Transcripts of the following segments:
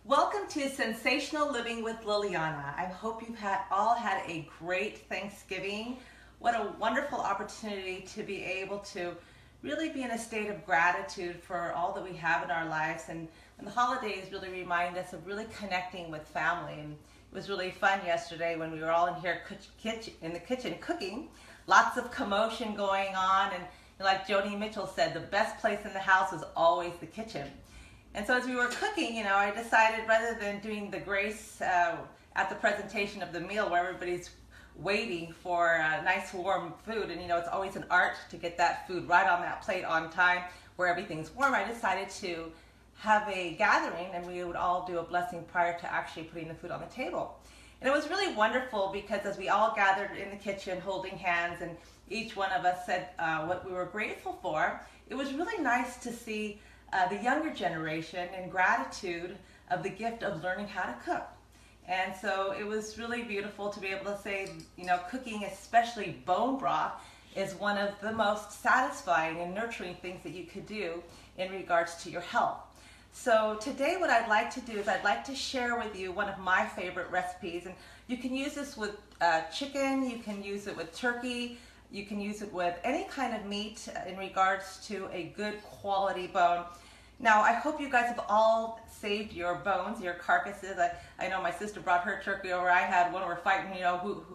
Welcome to Sensational Living with Liliana. I hope you've all had a great Thanksgiving. What a wonderful opportunity to be able to really be in a state of gratitude for all that we have in our lives. And the holidays really remind us of really connecting with family. And it was really fun yesterday when we were all in here in the kitchen cooking. Lots of commotion going on, and like Joni Mitchell said, the best place in the house is always the kitchen. And so as we were cooking, I decided rather than doing the grace at the presentation of the meal where everybody's waiting for nice warm food, and it's always an art to get that food right on that plate on time where everything's warm, I decided to have a gathering and we would all do a blessing prior to actually putting the food on the table. And it was really wonderful because as we all gathered in the kitchen holding hands and each one of us said what we were grateful for, it was really nice to see the younger generation in gratitude of the gift of learning how to cook. And so it was really beautiful to be able to say, cooking, especially bone broth, is one of the most satisfying and nurturing things that you could do in regards to your health. So today what I'd like to do is I'd like to share with you one of my favorite recipes, and you can use this with chicken, you can use it with turkey, you can use it with any kind of meat in regards to a good quality bone. Now, I hope you guys have all saved your bones, your carcasses. I know my sister brought her turkey over. I had one. We're fighting,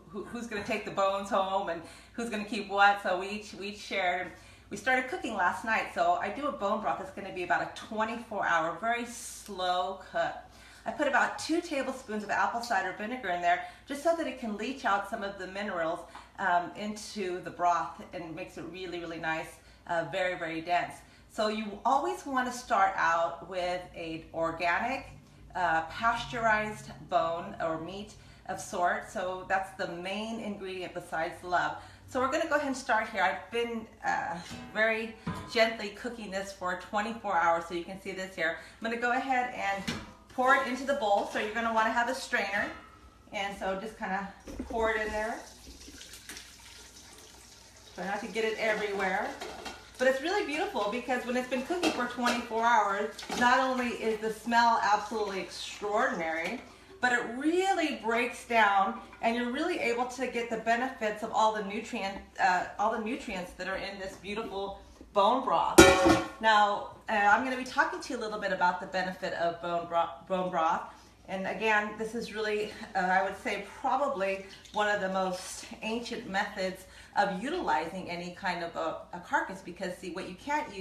who's going to take the bones home and who's going to keep what. So we each shared. We started cooking last night. So I do a bone broth that's going to be about a 24-hour, very slow cook. I put about 2 tablespoons of apple cider vinegar in there just so that it can leach out some of the minerals into the broth and makes it really, really nice, very, very dense. So you always want to start out with an organic, pasteurized bone or meat of sorts. So that's the main ingredient besides love. So we're going to go ahead and start here. I've been very gently cooking this for 24 hours, so you can see this here. I'm going to go ahead and pour it into the bowl. So you're going to want to have a strainer. And so just kind of pour it in there. Try not to get it everywhere. But it's really beautiful because when it's been cooking for 24 hours, not only is the smell absolutely extraordinary, but it really breaks down and you're really able to get the benefits of all the nutrients that are in this beautiful bone broth. Now, I'm going to be talking to you a little bit about the benefit of bone broth. And again, this is really, I would say, probably one of the most ancient methods of utilizing any kind of a carcass, because see, what you can't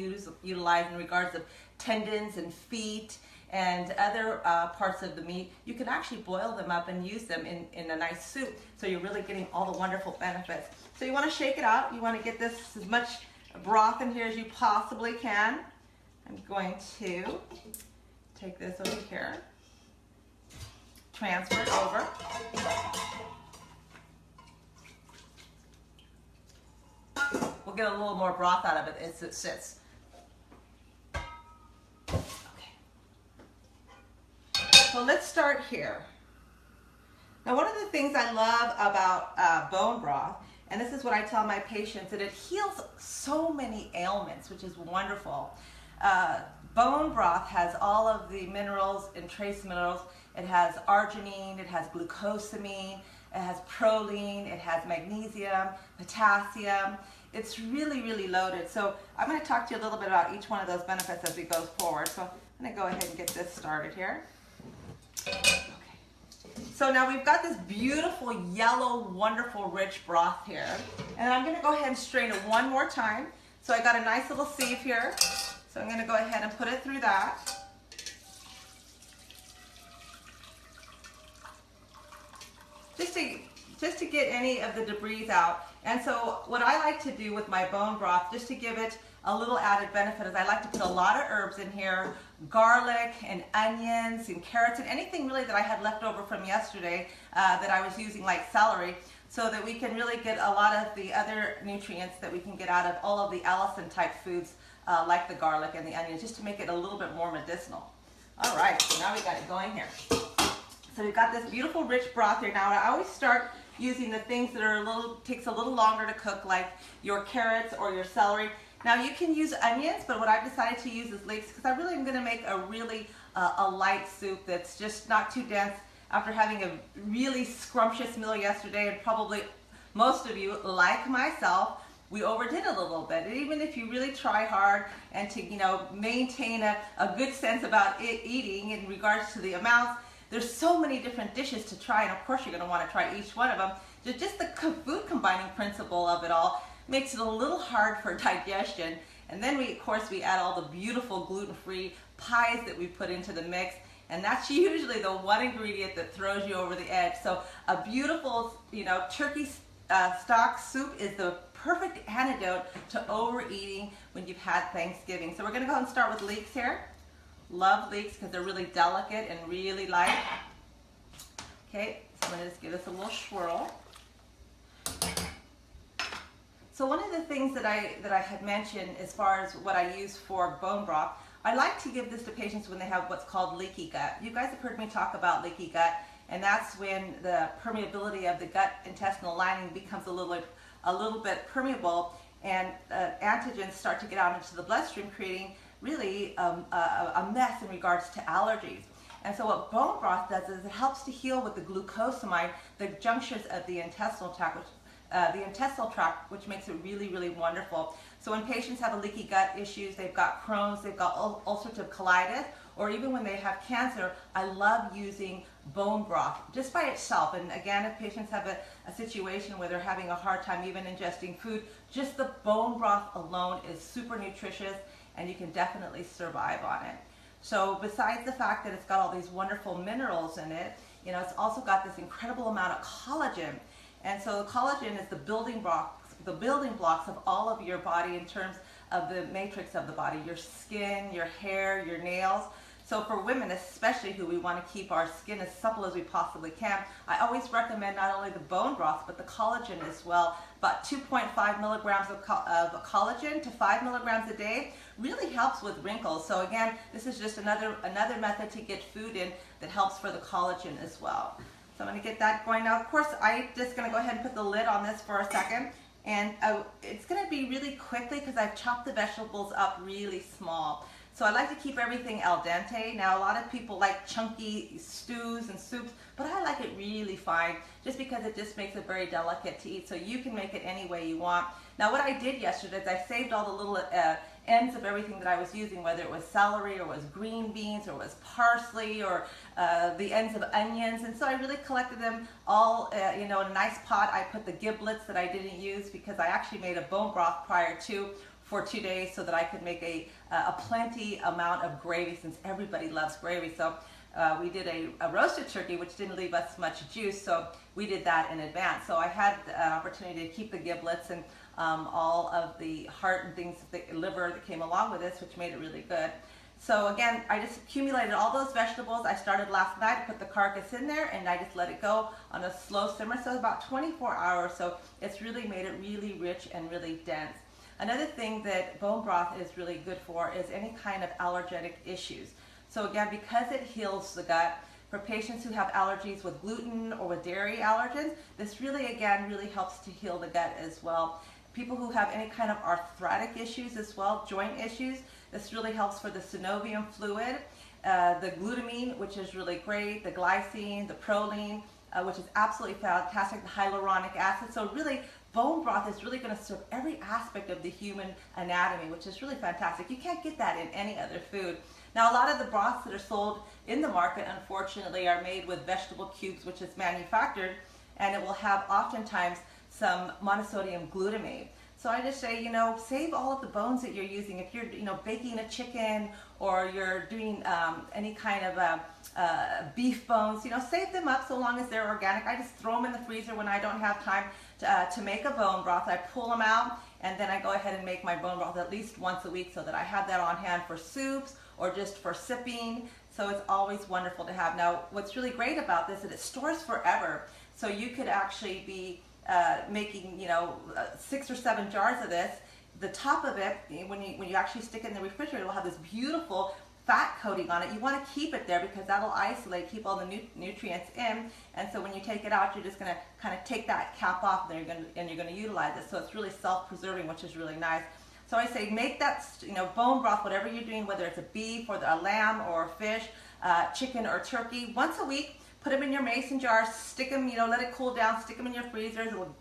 utilize in regards of tendons and feet and other parts of the meat, you can actually boil them up and use them in a nice soup. So you're really getting all the wonderful benefits. So you want to shake it out. You want to get this as much broth in here as you possibly can. I'm going to take this over here, transfer it over. We'll get a little more broth out of it as it sits. Okay. So let's start here. Now, one of the things I love about bone broth, and this is what I tell my patients, that it heals so many ailments, which is wonderful. Bone broth has all of the minerals and trace minerals. It has arginine, it has glucosamine, it has proline, it has magnesium, potassium. It's really, really loaded. So I'm going to talk to you a little bit about each one of those benefits as we go forward. So I'm going to go ahead and get this started here. Okay. So now we've got this beautiful yellow, wonderful, rich broth here. And I'm going to go ahead and strain it one more time. So I got a nice little sieve here. So I'm going to go ahead and put it through that. Just to get any of the debris out. And so what I like to do with my bone broth, just to give it a little added benefit, is I like to put a lot of herbs in here, garlic and onions and carrots and anything really that I had left over from yesterday that I was using, like celery, so that we can really get a lot of the other nutrients that we can get out of all of the Allison type foods like the garlic and the onions, just to make it a little bit more medicinal. All right, so now we got it going here. So we've got this beautiful rich broth here. Now I always start using the things that are takes a little longer to cook, like your carrots or your celery. Now you can use onions, but what I've decided to use is leeks because I really am going to make a really a light soup that's just not too dense after having a really scrumptious meal yesterday. And probably most of you, like myself, we overdid it a little bit. And even if you really try hard and to, maintain a good sense about eating in regards to the amounts, there's so many different dishes to try, and of course you're going to want to try each one of them. Just the food combining principle of it all makes it a little hard for digestion. And then of course we add all the beautiful gluten-free pies that we put into the mix, and that's usually the one ingredient that throws you over the edge. So a beautiful, turkey stock soup is the perfect antidote to overeating when you've had Thanksgiving. So we're going to go ahead and start with leeks here. Love leeks because they're really delicate and really light. Okay, so I'm going to just give this a little swirl. So one of the things that I had mentioned as far as what I use for bone broth, I like to give this to patients when they have what's called leaky gut. You guys have heard me talk about leaky gut, and that's when the permeability of the gut intestinal lining becomes a little bit permeable, and antigens start to get out into the bloodstream, creating really a mess in regards to allergies. And so what bone broth does is it helps to heal with the glucosamine the junctures of the intestinal tract, which makes it really, really wonderful. So when patients have a leaky gut issues, they've got Crohn's, they've got ulcerative colitis, or even when they have cancer, I love using bone broth just by itself. And again, if patients have a situation where they're having a hard time even ingesting food, just the bone broth alone is super nutritious, and you can definitely survive on it. So besides the fact that it's got all these wonderful minerals in it, it's also got this incredible amount of collagen. And so collagen is the building blocks of all of your body in terms of the matrix of the body, your skin, your hair, your nails. So for women especially, who we want to keep our skin as supple as we possibly can, I always recommend not only the bone broth but the collagen as well. About 2.5 milligrams of collagen to 5 milligrams a day really helps with wrinkles. So again, this is just another method to get food in that helps for the collagen as well. So I'm going to get that going now. Of course, I'm just going to go ahead and put the lid on this for a second. And it's going to be really quickly because I've chopped the vegetables up really small. So I like to keep everything al dente. Now, a lot of people like chunky stews and soups, but I like it really fine just because it just makes it very delicate to eat. So you can make it any way you want. Now, what I did yesterday is I saved all the little ends of everything that I was using, whether it was celery or was green beans or was parsley or the ends of onions. And so I really collected them all in a nice pot. I put the giblets that I didn't use because I actually made a bone broth prior to for 2 days so that I could make a plenty amount of gravy, since everybody loves gravy. So we did a roasted turkey, which didn't leave us much juice, so we did that in advance. So I had an opportunity to keep the giblets and all of the heart and things, the liver that came along with this, which made it really good. So again, I just accumulated all those vegetables. I started last night, I put the carcass in there, and I just let it go on a slow simmer, so about 24 hours. So it's really made it really rich and really dense. Another thing that bone broth is really good for is any kind of allergenic issues. So again, because it heals the gut, for patients who have allergies with gluten or with dairy allergens, this really, again, really helps to heal the gut as well. People who have any kind of arthritic issues as well, joint issues, this really helps for the synovium fluid, the glutamine, which is really great, the glycine, the proline, which is absolutely fantastic, the hyaluronic acid. So really, bone broth is really going to serve every aspect of the human anatomy, which is really fantastic. You can't get that in any other food. Now, a lot of the broths that are sold in the market, unfortunately, are made with vegetable cubes, which is manufactured, and it will have oftentimes some monosodium glutamate. So I just say, save all of the bones that you're using. If you're, baking a chicken or you're doing any kind of beef bones, save them up so long as they're organic. I just throw them in the freezer when I don't have time to make a bone broth. I pull them out, and then I go ahead and make my bone broth at least once a week so that I have that on hand for soups or just for sipping. So it's always wonderful to have. Now, what's really great about this is it stores forever. So you could actually be making 6 or 7 jars of this. The top of it, when you actually stick it in the refrigerator, it will have this beautiful fat coating on it. You want to keep it there because that'll isolate, keep all the nutrients in, and so when you take it out, you're just going to kind of take that cap off, and you're going to utilize it. So it's really self-preserving, which is really nice. So I say make that, bone broth, whatever you're doing, whether it's a beef or a lamb or a fish, chicken or turkey, once a week. Put them in your mason jars, stick them, let it cool down, stick them in your freezers. It will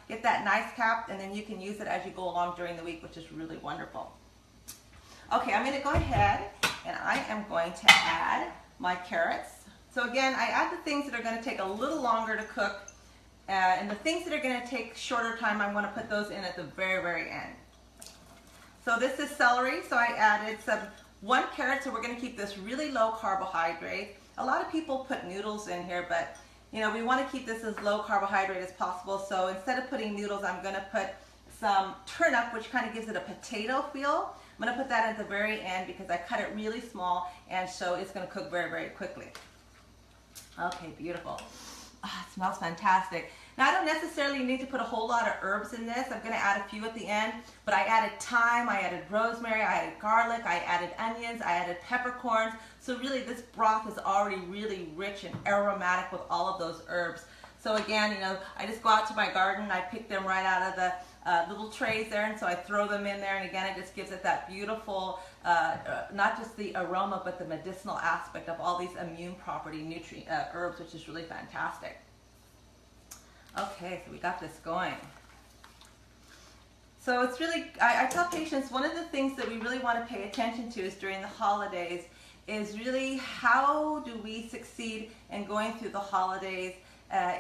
get that nice cap, and then you can use it as you go along during the week, which is really wonderful. Okay, I'm going to go ahead and I am going to add my carrots. So again, I add the things that are going to take a little longer to cook, and the things that are going to take shorter time, I'm going to put those in at the very, very end. So this is celery, so I added one carrot, so we're going to keep this really low carbohydrate. A lot of people put noodles in here, but we want to keep this as low carbohydrate as possible. So instead of putting noodles, I'm going to put some turnip, which kind of gives it a potato feel. I'm going to put that at the very end because I cut it really small, and so it's going to cook very, very quickly. Okay, beautiful. Oh, it smells fantastic. Now I don't necessarily need to put a whole lot of herbs in this. I'm going to add a few at the end, but I added thyme, I added rosemary, I added garlic, I added onions, I added peppercorns. So really this broth is already really rich and aromatic with all of those herbs. So again, I just go out to my garden, I pick them right out of the little trays there, and so I throw them in there, and again it just gives it that beautiful, not just the aroma, but the medicinal aspect of all these immune property herbs, which is really fantastic. Okay, so we got this going. So it's really, I tell patients, one of the things that we really want to pay attention to is during the holidays is really how do we succeed in going through the holidays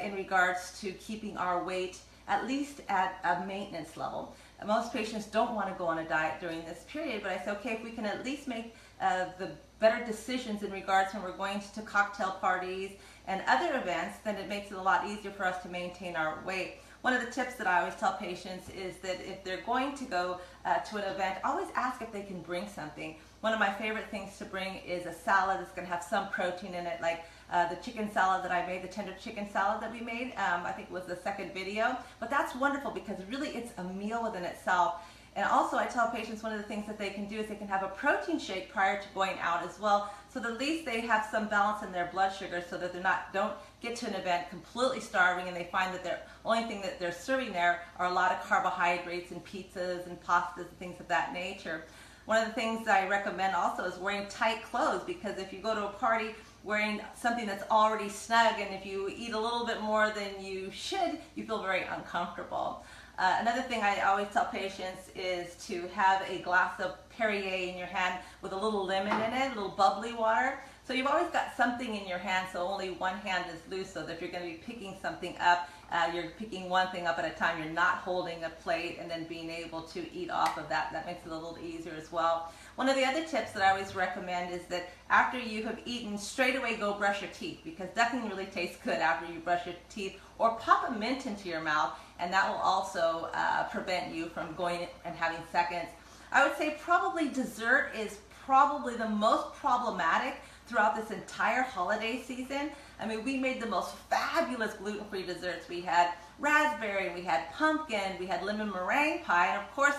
in regards to keeping our weight at least at a maintenance level. Most patients don't want to go on a diet during this period, but I say, okay, if we can at least make the better decisions in regards when we're going to cocktail parties and other events, then it makes it a lot easier for us to maintain our weight. One of the tips that I always tell patients is that if they're going to go to an event, always ask if they can bring something. One of my favorite things to bring is a salad that's going to have some protein in it, like the chicken salad that I made, the tender chicken salad that we made. I think it was the second video. But that's wonderful because really it's a meal within itself. And also I tell patients one of the things that they can do is they can have a protein shake prior to going out as well, so that at least they have some balance in their blood sugar so that don't get to an event completely starving and they find that the only thing that they're serving there are a lot of carbohydrates and pizzas and pastas and things of that nature. One of the things I recommend also is wearing tight clothes, because if you go to a party wearing something that's already snug and if you eat a little bit more than you should, you feel very uncomfortable. Another thing I always tell patients is to have a glass of Perrier in your hand with a little lemon in it, a little bubbly water. So you've always got something in your hand, so only one hand is loose, so that if you're going to be picking something up, you're picking one thing up at a time. You're not holding a plate and then being able to eat off of that. That makes it a little easier as well. One of the other tips that I always recommend is that after you have eaten, straight away go brush your teeth, because nothing really tastes good after you brush your teeth. Or pop a mint into your mouth, and that will also prevent you from going and having seconds. I would say probably dessert is probably the most problematic throughout this entire holiday season. I mean, we made the most fabulous gluten-free desserts. We had raspberry, we had pumpkin, we had lemon meringue pie, and of course,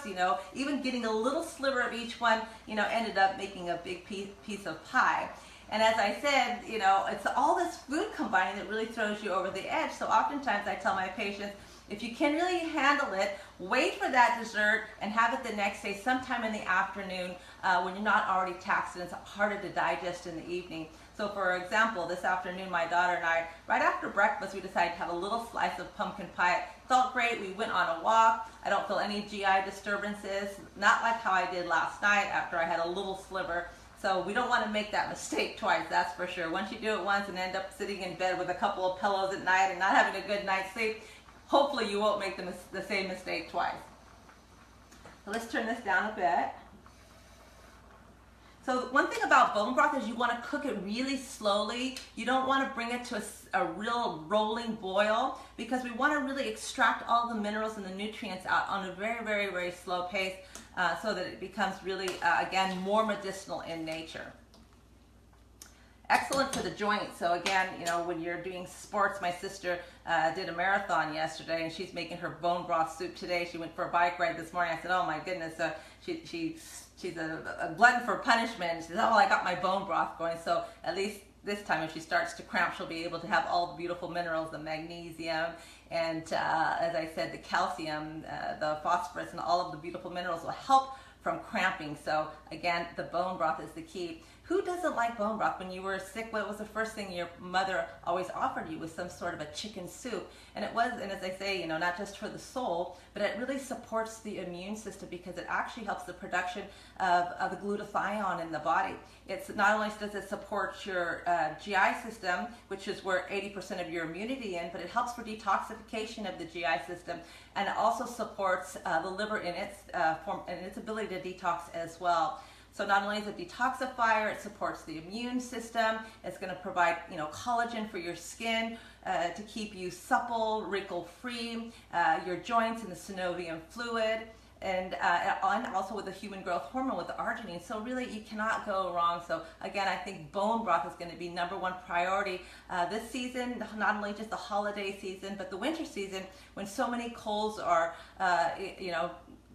even getting a little sliver of each one, ended up making a big piece of pie. And as I said, it's all this food combining that really throws you over the edge. So oftentimes I tell my patients, if you can really handle it, wait for that dessert and have it the next day, sometime in the afternoon when you're not already taxed and it's harder to digest in the evening. So for example, this afternoon, my daughter and I, right after breakfast, we decided to have a little slice of pumpkin pie. It felt great. We went on a walk. I don't feel any GI disturbances, not like how I did last night after I had a little sliver. So we don't want to make that mistake twice, that's for sure. Once you do it once and end up sitting in bed with a couple of pillows at night and not having a good night's sleep, hopefully you won't make the same mistake twice. So let's turn this down a bit. So one thing about bone broth is you want to cook it really slowly. You don't want to bring it to a real rolling boil, because we want to really extract all the minerals and the nutrients out on a very, very, very slow pace so that it becomes really, again, more medicinal in nature. Excellent for the joints. So again, when you're doing sports, my sister did a marathon yesterday and she's making her bone broth soup today. She went for a bike ride this morning. I said, oh my goodness, she's a glutton for punishment. She said, oh, I got my bone broth going. So at least this time if she starts to cramp, she'll be able to have all the beautiful minerals, the magnesium, and as I said, the calcium, the phosphorus, and all of the beautiful minerals will help from cramping. So again, the bone broth is the key. Who doesn't like bone broth? When you were sick, what was the first thing your mother always offered you? Was some sort of a chicken soup. And it was, and as I say, not just for the soul, but it really supports the immune system because it actually helps the production of the glutathione in the body. It's not only does it support your GI system, which is where 80% of your immunity in, but it helps for detoxification of the GI system, and it also supports the liver in its form and its ability to detox as well. So not only is it a detoxifier, it supports the immune system. It's going to provide, collagen for your skin to keep you supple, wrinkle-free, your joints and the synovial fluid, and also with the human growth hormone with the arginine. So really, you cannot go wrong. So again, I think bone broth is going to be #1 priority this season, not only just the holiday season, but the winter season when so many colds are,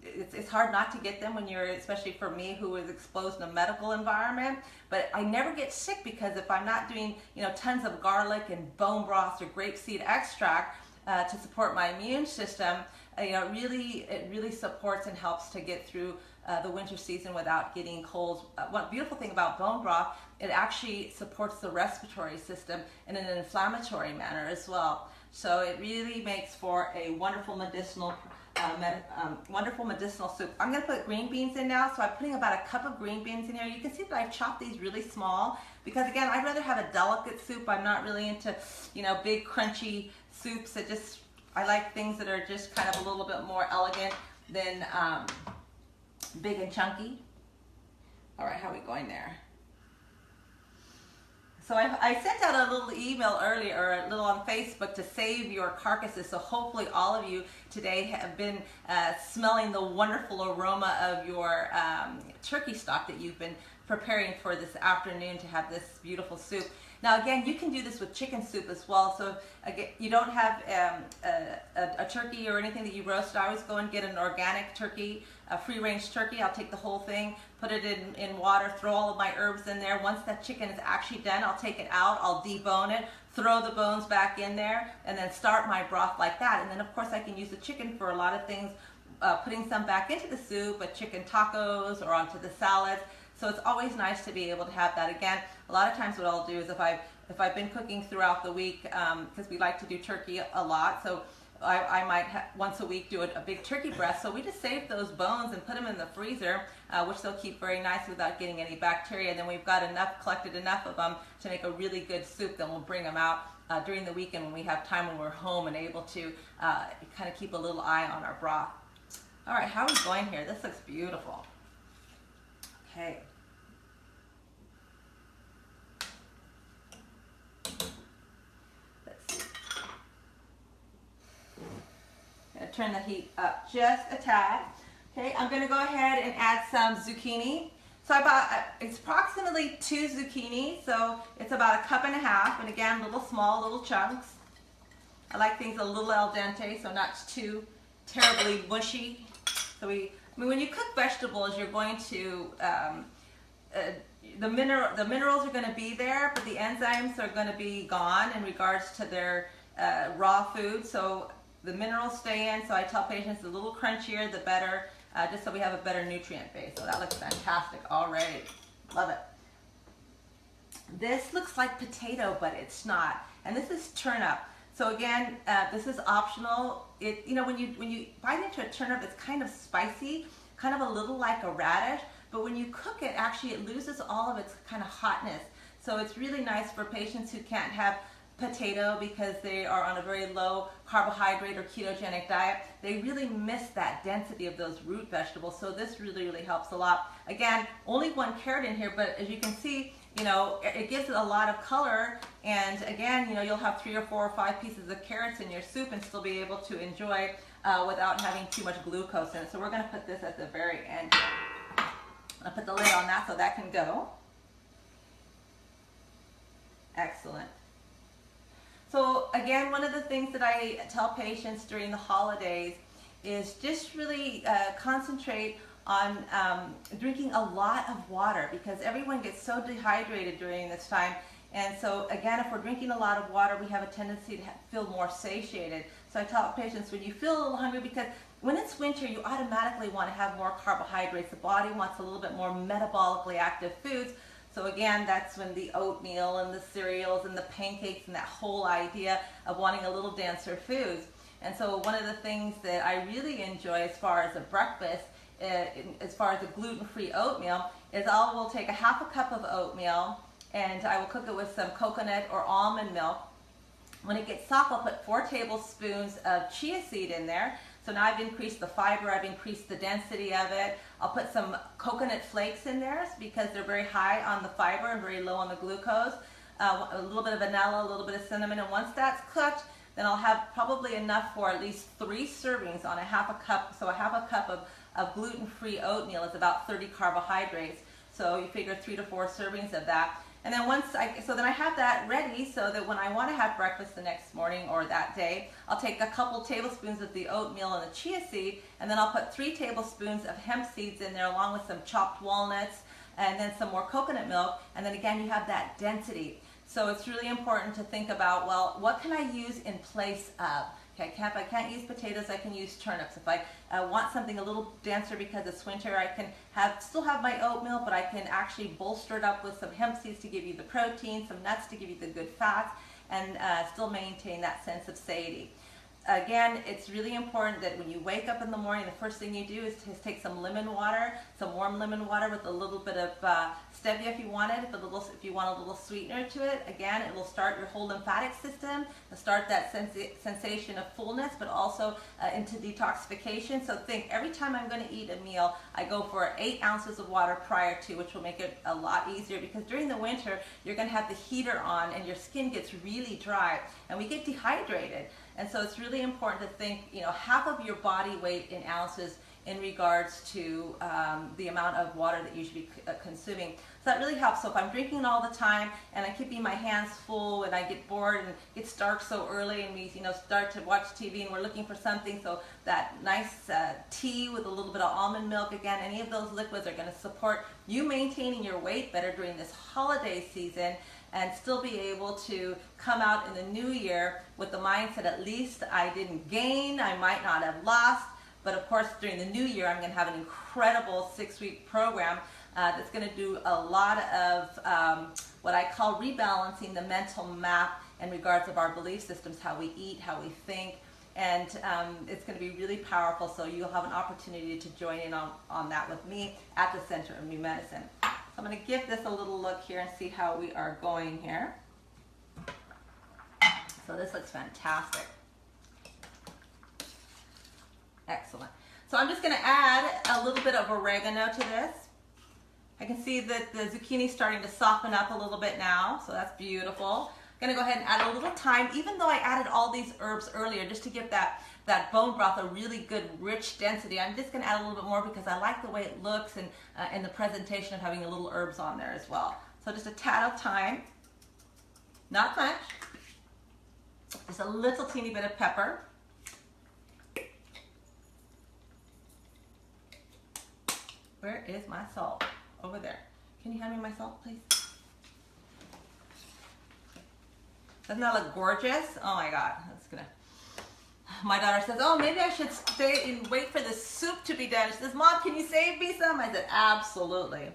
it's hard not to get them when you're, especially for me who is exposed in a medical environment. But I never get sick because if I'm not doing, tons of garlic and bone broth or grapeseed extract to support my immune system, it really supports and helps to get through the winter season without getting colds. One beautiful thing about bone broth, it actually supports the respiratory system in an inflammatory manner as well. So it really makes for a wonderful medicinal soup. I'm going to put green beans in now, so I'm putting about a cup of green beans in here. You can see that I've chopped these really small because, again, I'd rather have a delicate soup. I'm not really into, big crunchy soups. I like things that are just kind of a little bit more elegant than big and chunky. All right, how are we going there? So I sent out a little email earlier, or a little on Facebook, to save your carcasses. So hopefully all of you today have been smelling the wonderful aroma of your turkey stock that you've been preparing for this afternoon to have this beautiful soup. Now again, you can do this with chicken soup as well. So again, you don't have a turkey or anything that you roast. I always go and get an organic turkey, a free-range turkey. I'll take the whole thing, put it in water, throw all of my herbs in there. Once that chicken is actually done, I'll take it out, I'll debone it, throw the bones back in there, and then start my broth like that. And then of course I can use the chicken for a lot of things, putting some back into the soup, chicken tacos or onto the salads. So it's always nice to be able to have that. Again, a lot of times what I'll do is if I've been cooking throughout the week, because we like to do turkey a lot, so I might once a week do a big turkey breast. So we just save those bones and put them in the freezer, which they'll keep very nice without getting any bacteria. And then we've got collected enough of them to make a really good soup. Then we'll bring them out during the weekend when we have time, when we're home and able to kind of keep a little eye on our broth. All right, how are we going here? This looks beautiful. Okay. Let's see. I'm going to turn the heat up just a tad. Okay, I'm going to go ahead and add some zucchini. So it's approximately 2 zucchini, so it's about 1.5 cups, and again, little small, little chunks. I like things a little al dente, so not too terribly mushy. So when you cook vegetables, you're going to, the minerals are going to be there, but the enzymes are going to be gone in regards to their raw food. So the minerals stay in. So I tell patients the little crunchier, the better, just so we have a better nutrient base. So that looks fantastic already. Love it. This looks like potato, but it's not. And this is turnip. So again, this is optional. When you bite into a turnip, it's kind of spicy, kind of a little like a radish. But when you cook it, actually it loses all of its kind of hotness. So it's really nice for patients who can't have potato because they are on a very low carbohydrate or ketogenic diet. They really miss that density of those root vegetables. So this really, really helps a lot. Again, only 1 carrot in here, but as you can see, it gives it a lot of color. And again, you'll have 3 or 4 or 5 pieces of carrots in your soup and still be able to enjoy without having too much glucose in it. So we're going to put this at the very end. I'll put the lid on that so that can go. Excellent. So again, one of the things that I tell patients during the holidays is just really concentrate on drinking a lot of water, because everyone gets so dehydrated during this time, And so again, if we're drinking a lot of water, we have a tendency to feel more satiated. So I tell patients, when you feel a little hungry, because when it's winter, you automatically want to have more carbohydrates. The body wants a little bit more metabolically active foods. So again, that's when the oatmeal and the cereals and the pancakes and that whole idea of wanting a little denser foods. And so one of the things that I really enjoy as far as a breakfast, as far as a gluten-free oatmeal, is we'll take a half a cup of oatmeal and I will cook it with some coconut or almond milk. When it gets soft, I'll put 4 tablespoons of chia seed in there. So now I've increased the fiber, I've increased the density of it. I'll put some coconut flakes in there because they're very high on the fiber and very low on the glucose. A little bit of vanilla, a little bit of cinnamon, and once that's cooked, then I'll have probably enough for at least 3 servings on a half a cup. So a half a cup of gluten-free oatmeal is about 30 carbohydrates. So you figure 3 to 4 servings of that. And then then I have that ready so that when I want to have breakfast the next morning or that day, I'll take a couple tablespoons of the oatmeal and the chia seed, and then I'll put 3 tablespoons of hemp seeds in there along with some chopped walnuts and then some more coconut milk. And then again, you have that density. So it's really important to think about, well, what can I use in place of? Okay, if I can't use potatoes, I can use turnips. If I want something a little denser because it's winter, I can still have my oatmeal, but I can actually bolster it up with some hemp seeds to give you the protein, some nuts to give you the good fats, and still maintain that sense of satiety. Again, it's really important that when you wake up in the morning, the first thing you do is take some lemon water, some warm lemon water with a little bit of stevia if you want it, if you want a little sweetener to it. Again, it will start your whole lymphatic system, start that sensation of fullness, but also into detoxification. So think, every time I'm going to eat a meal, I go for 8 ounces of water prior to, which will make it a lot easier, because during the winter, you're going to have the heater on and your skin gets really dry and we get dehydrated. And so it's really important to think, half of your body weight in ounces in regards to the amount of water that you should be consuming. So that really helps. So if I'm drinking all the time and I'm keeping my hands full and I get bored and it gets dark so early and we start to watch TV and we're looking for something, so that nice tea with a little bit of almond milk, again, any of those liquids are going to support you maintaining your weight better during this holiday season, and still be able to come out in the new year with the mindset, at least I didn't gain, I might not have lost, but of course during the new year I'm going to have an incredible 6-week program that's going to do a lot of what I call rebalancing the mental map in regards of our belief systems, how we eat, how we think, and it's going to be really powerful. So you'll have an opportunity to join in on that with me at the Center of New Medicine. So I'm going to give this a little look here and see how we are going here. So this looks fantastic. Excellent. So I'm just going to add a little bit of oregano to this. I can see that the zucchini is starting to soften up a little bit now, so that's beautiful. I'm going to go ahead and add a little thyme, even though I added all these herbs earlier just to give that bone broth a really good rich density. I'm just going to add a little bit more because I like the way it looks and the presentation of having a little herbs on there as well. So just a tad of thyme, not much, just a little teeny bit of pepper. Where is my salt? Over there. Can you hand me my salt, please? Doesn't that look gorgeous? Oh my God, that's gonna. My daughter says, oh, maybe I should stay and wait for the soup to be done. She says, Mom, can you save me some? I said, absolutely.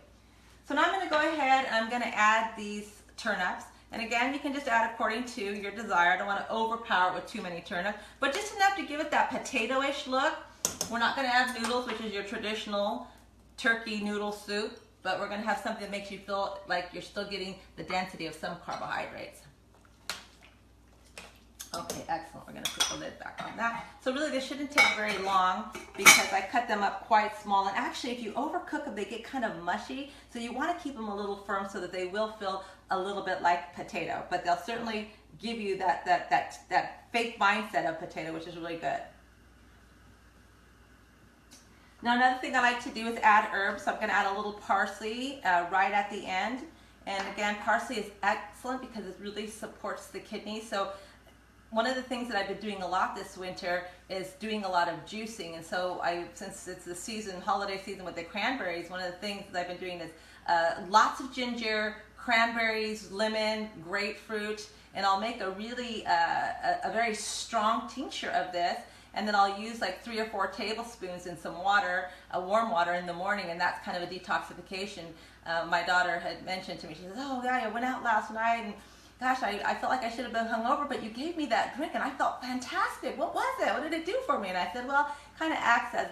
So now I'm gonna go ahead and I'm gonna add these turnips. And again, you can just add according to your desire. I don't wanna overpower it with too many turnips, but just enough to give it that potato-ish look. We're not gonna have noodles, which is your traditional turkey noodle soup, but we're gonna have something that makes you feel like you're still getting the density of some carbohydrates. Okay, excellent. We're going to put the lid back on that. So really, they shouldn't take very long because I cut them up quite small. And actually, if you overcook them, they get kind of mushy. So you want to keep them a little firm so that they will feel a little bit like potato. But they'll certainly give you that fake mindset of potato, which is really good. Now, another thing I like to do is add herbs. So I'm going to add a little parsley right at the end. And again, parsley is excellent because it really supports the kidneys. So one of the things that I've been doing a lot this winter is doing a lot of juicing, and so since it's the season, holiday season with the cranberries, one of the things that I've been doing is lots of ginger, cranberries, lemon, grapefruit, and I'll make a really, a very strong tincture of this. And then I'll use like 3 or 4 tablespoons in some water, warm water in the morning, and that's kind of a detoxification. My daughter had mentioned to me, she says, oh yeah, I went out last night and gosh, I felt like I should have been hungover, but you gave me that drink and I felt fantastic. What was it? What did it do for me? And I said, well, kind of acts as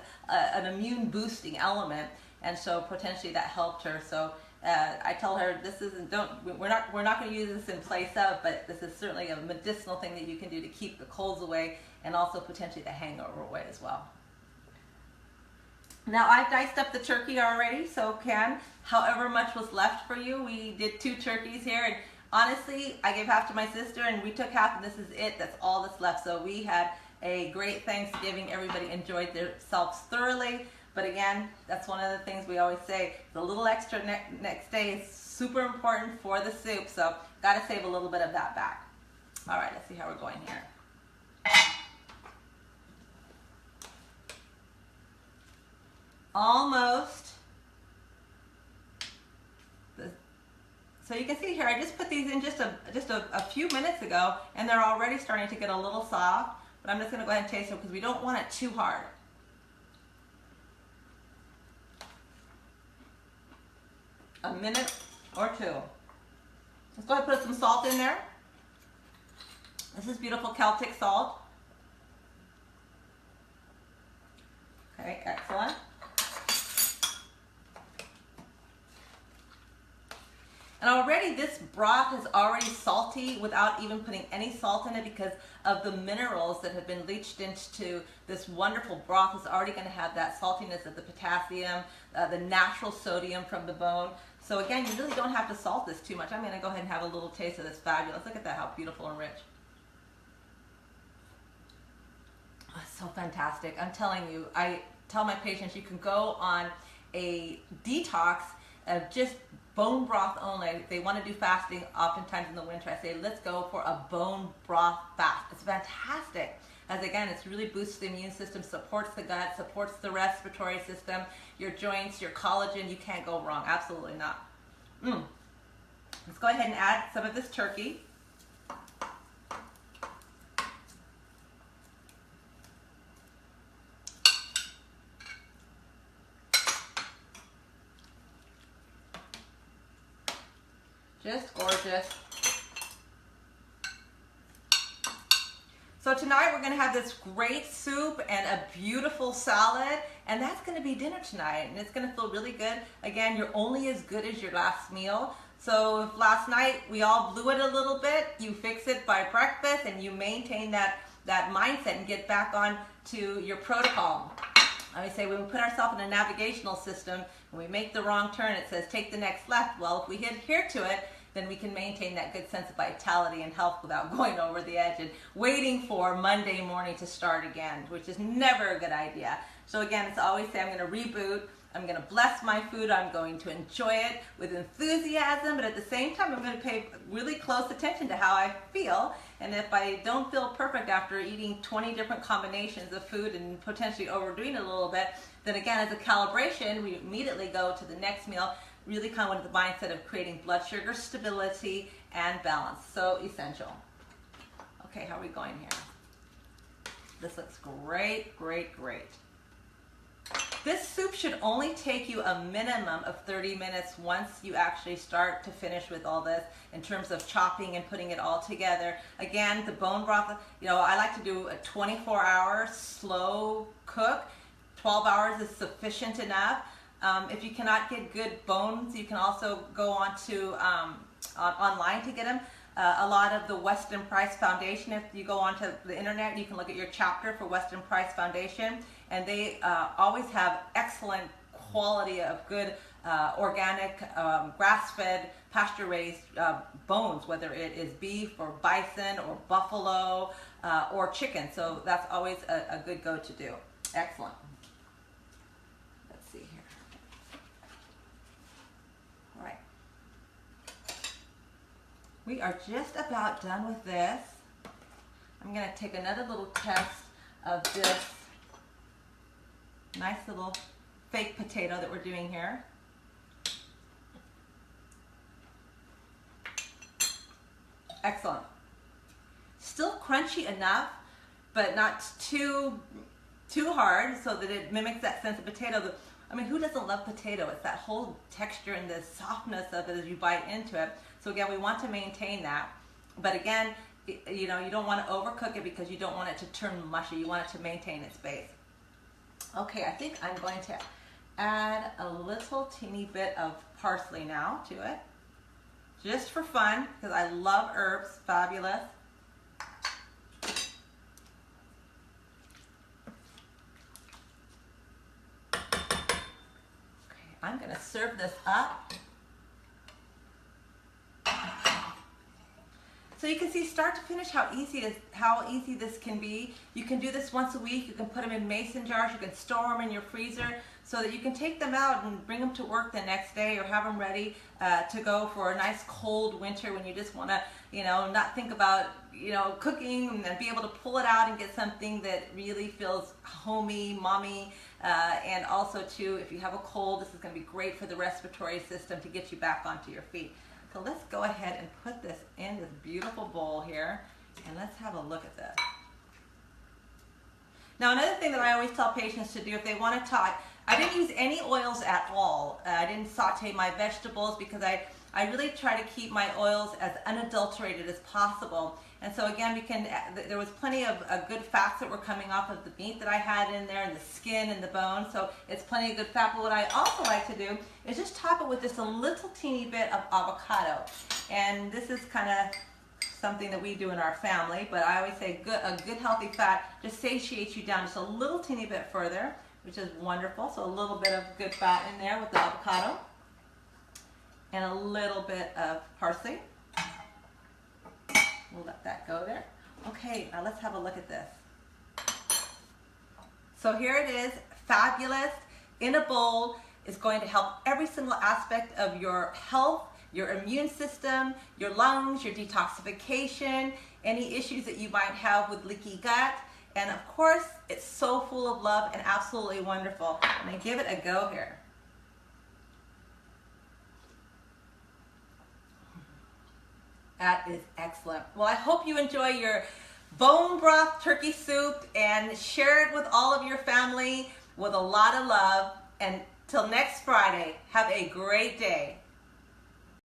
an immune boosting element, and so potentially that helped her. So I tell her this isn't, we're not going to use this in place of, but this is certainly a medicinal thing that you can do to keep the colds away and also potentially the hangover away as well. Now I've diced up the turkey already, so however much was left for you. We did 2 turkeys here, and honestly, I gave half to my sister and we took half, and this is it. That's all that's left. So we had a great Thanksgiving. Everybody enjoyed themselves thoroughly. But again, that's one of the things we always say. The little extra next day is super important for the soup. So got to save a little bit of that back. All right, let's see how we're going here. Almost. So you can see here, I just put these in just a few minutes ago, and they're already starting to get a little soft, but I'm just going to go ahead and taste them because we don't want it too hard. A minute or 2. Let's go ahead and put some salt in there. This is beautiful Celtic salt. Okay, excellent. And already this broth is already salty without even putting any salt in it because of the minerals that have been leached into this wonderful broth. Is already going to have that saltiness of the potassium, the natural sodium from the bone. So again, you really don't have to salt this too much. I'm going to go ahead and have a little taste of this fabulous. Look at that, how beautiful and rich. Oh, it's so fantastic. I'm telling you, I tell my patients you can go on a detox of just bone broth only. They want to do fasting oftentimes in the winter. I say, let's go for a bone broth fast. It's fantastic. As again, it's really boosts the immune system, supports the gut, supports the respiratory system, your joints, your collagen. You can't go wrong. Absolutely not. Let's go ahead and add some of this turkey. Just gorgeous. So tonight we're going to have this great soup and a beautiful salad, and that's going to be dinner tonight, and it's going to feel really good. Again, you're only as good as your last meal. So if last night we all blew it a little bit, you fix it by breakfast and you maintain that mindset and get back on to your protocol. I always say when we put ourselves in a navigational system, when we make the wrong turn, it says take the next left. Well, if we adhere to it, then we can maintain that good sense of vitality and health without going over the edge and waiting for Monday morning to start again, which is never a good idea. So again, it's always say I'm going to reboot, I'm going to bless my food, I'm going to enjoy it with enthusiasm, but at the same time I'm going to pay really close attention to how I feel. And if I don't feel perfect after eating 20 different combinations of food and potentially overdoing it a little bit, then again, as a calibration, we immediately go to the next meal, really kind of with the mindset of creating blood sugar stability and balance. So essential. Okay, how are we going here? This looks great, great, great. This soup should only take you a minimum of 30 minutes once you actually start to finish with all this in terms of chopping and putting it all together. Again, the bone broth, you know, I like to do a 24-hour slow cook. 12 hours is sufficient enough. If you cannot get good bones, you can also go on to online to get them. A lot of the Weston Price Foundation, if you go onto the internet, you can look at your chapter for Weston Price Foundation, and they always have excellent quality of good organic, grass-fed, pasture-raised bones, whether it is beef or bison or buffalo or chicken. So that's always a good go-to do. Excellent. Let's see here. All right. We are just about done with this. I'm going to take another little test of this nice little fake potato that we're doing here. Excellent. Still crunchy enough, but not too hard so that it mimics that sense of potato. I mean, who doesn't love potato? It's that whole texture and the softness of it as you bite into it. So again, we want to maintain that. But again, you know, you don't want to overcook it because you don't want it to turn mushy. You want it to maintain its base. Okay, I think I'm going to add a little teeny bit of parsley now to it. Just for fun, because I love herbs. Fabulous. I'm going to serve this up. So you can see start to finish how easy this can be. You can do this once a week. You can put them in mason jars. You can store them in your freezer so that you can take them out and bring them to work the next day or have them ready to go for a nice cold winter when you just want to, you know, not think about, you know, cooking and be able to pull it out and get something that really feels homey, mommy, and also too, if you have a cold, this is going to be great for the respiratory system to get you back onto your feet. So let's go ahead and put this in this beautiful bowl here, and let's have a look at this. Now, another thing that I always tell patients to do if they want to talk, I didn't use any oils at all. I didn't saute my vegetables because I really try to keep my oils as unadulterated as possible. And so again, there was plenty of good fats that were coming off of the meat that I had in there and the skin and the bone. So it's plenty of good fat. But what I also like to do is just top it with just a little teeny bit of avocado. And this is kind of something that we do in our family. But I always say a good healthy fat just satiates you down just a little teeny bit further, which is wonderful. So a little bit of good fat in there with the avocado. And a little bit of parsley. We'll let that go there. Okay, now let's have a look at this. So here it is, fabulous, in a bowl. It's going to help every single aspect of your health, your immune system, your lungs, your detoxification, any issues that you might have with leaky gut. And of course, it's so full of love and absolutely wonderful. I'm going to give it a go here. That is excellent. Well, I hope you enjoy your bone broth turkey soup and share it with all of your family with a lot of love. And till next Friday, have a great day.